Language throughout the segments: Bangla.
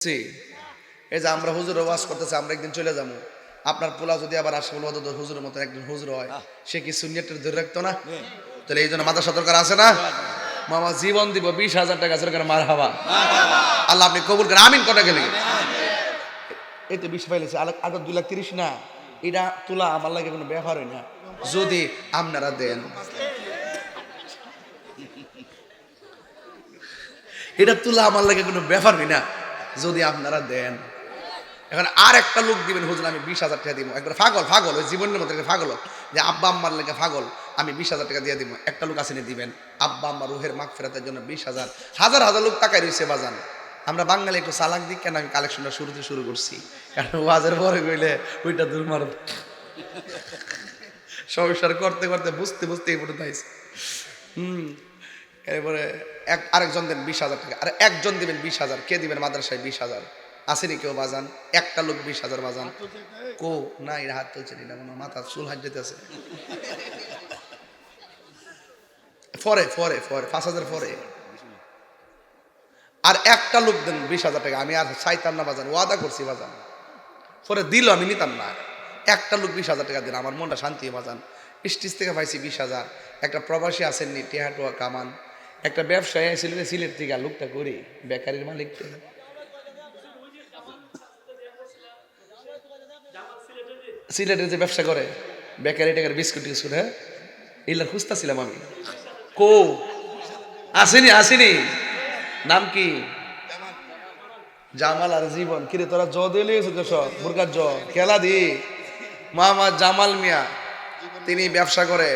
এই যে আমরা হুজুর ওয়াজ করতেছি, আমরা একদিন চলে যাবো। আপনার পোলা যদি আবার আসে বলবো তো হুজুরের মতো একদিন হুজুর হয়, সে কি সুন্নিয়তের ধরে রাখতো না? তাহলে এই জন্য মাদ্রাসা দরকার আছে না? মামা জীবন দিব 20,000 টাকা সরকার মার হাবা। আল্লাহ আপনি কবুল করেন, আমিন কটা গেলে এই তো 20 পাইলেছে, আগে 2,30,000 না। এটা তোলা আমার লাগে কোনো ব্যাপার হয় না যদি আপনারা দেন। এটা তোলা আমার লাগে কোনো ব্যাপার হয় না যদি আপনারা দেন। এখন আর একটা লোক দিবেন, হুজুর আমি 20,000 টাকা দিব, একবার পাগল পাগল ওই জীবনের মতো পাগল, যে আব্বা আম্মার লেগে পাগল, আমি 20,000 টাকা দিয়ে দিব। একটা লোক আসেনি দিবেন আব্বা আম্মা রুহের মাগফিরাতের জন্য 20,000। হাজার হাজার লোক টাকায় রয়েছে বাজান। আমরা বাঙালি একটু চালাক দিক কেন আমি কালেকশনটা শুরুতে শুরু করছি, কারণ ওয়াজের পরে গইলে ওইটা দূর মার সংসার করতে করতে বুঝতে বুঝতে এই পর্যন্ত আইছে। এরপরে আরেকজন দেন 20,000 টাকা, আর একজন দিবেন 20,000। কে দিবেন মাদ্রাসায় 20,000? আসেনি কেউ বাজান? একটা লোক 20,000 বাজান কো না, এর হাত তুলছে না, মাথা চুল হাত যেতেছে। পরে পরে পরে 5,000 পরে। আর একটা লোক দেন 20,000 টাকা, আমি আর চাইতাম না বাজান, ওয়াদা করছি বাজান, পরে দিল আমি নিতাম না। একটা লোক 20,000 টাকা দিন, আমার মনটা শান্তি বাজান। স্টিজ থেকে পাইছি 20,000। একটা প্রবাসী আসেননি, টেহাটোয়া কামান। একটা ব্যবসায়ী ছিলেন সিলেট থেকে, লোকটা করি বেকারির মালিক। সিলেটের যে ব্যবসা করে বেকারি টেকারি বিস্কুট টিস্কুট, হ্যাঁ এগুলা খুঁজতেছিলাম আমি। কো আসেনি আসেনি, নাম কি? জামাল আর জীবন। কিরে তোরা জ দিয়ে সব বুরকার জ খেলা দি। মামা জামাল মিয়া, তিনি ব্যবসা করে,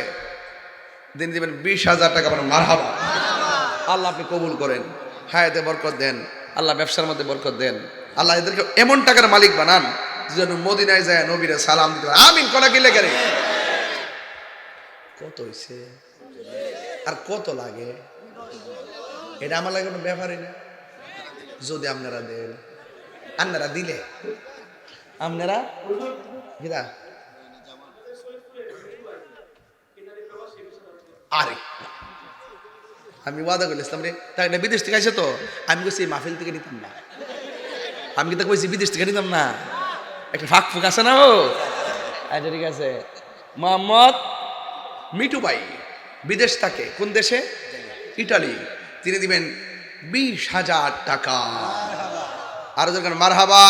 দিন দিবেন 20,000 টাকা। মারহাবা, আল্লাহ আপনি কবুল করেন, হায়াতে বরকত দেন, আল্লাহ ব্যবসার মধ্যে বরকত দেন, আল্লাহ এদেরকে এমন টাকার মালিক বানান যেন মদিনায় যায় নবীরে সালাম দিতে পারে। আমিন কটা কি লেগে রে? কত হইছে আর কত লাগে? এটা আমার লাগে কোনো ব্যাপারই না যদি আপনারা দেন। আপনারা দিলে আপনারা কিরা আরে আমি ওয়াদা করলাম রে, তাই না বিদেশ থেকে আসে তো আমি কইছি মাহফিল থেকে নিতাম না। আমি কিন্তু কইছি বিদেশ থেকে নিতাম না, একটা ফাঁক ফুক আছে না। ও আচ্ছা ঠিক আছে। মোহাম্মদ মিটু ভাই বিদেশ থাকে, কোন দেশে? ইটালি। তিনি দিবেন 20,000 টাকা। আরো যখন মারহাবা।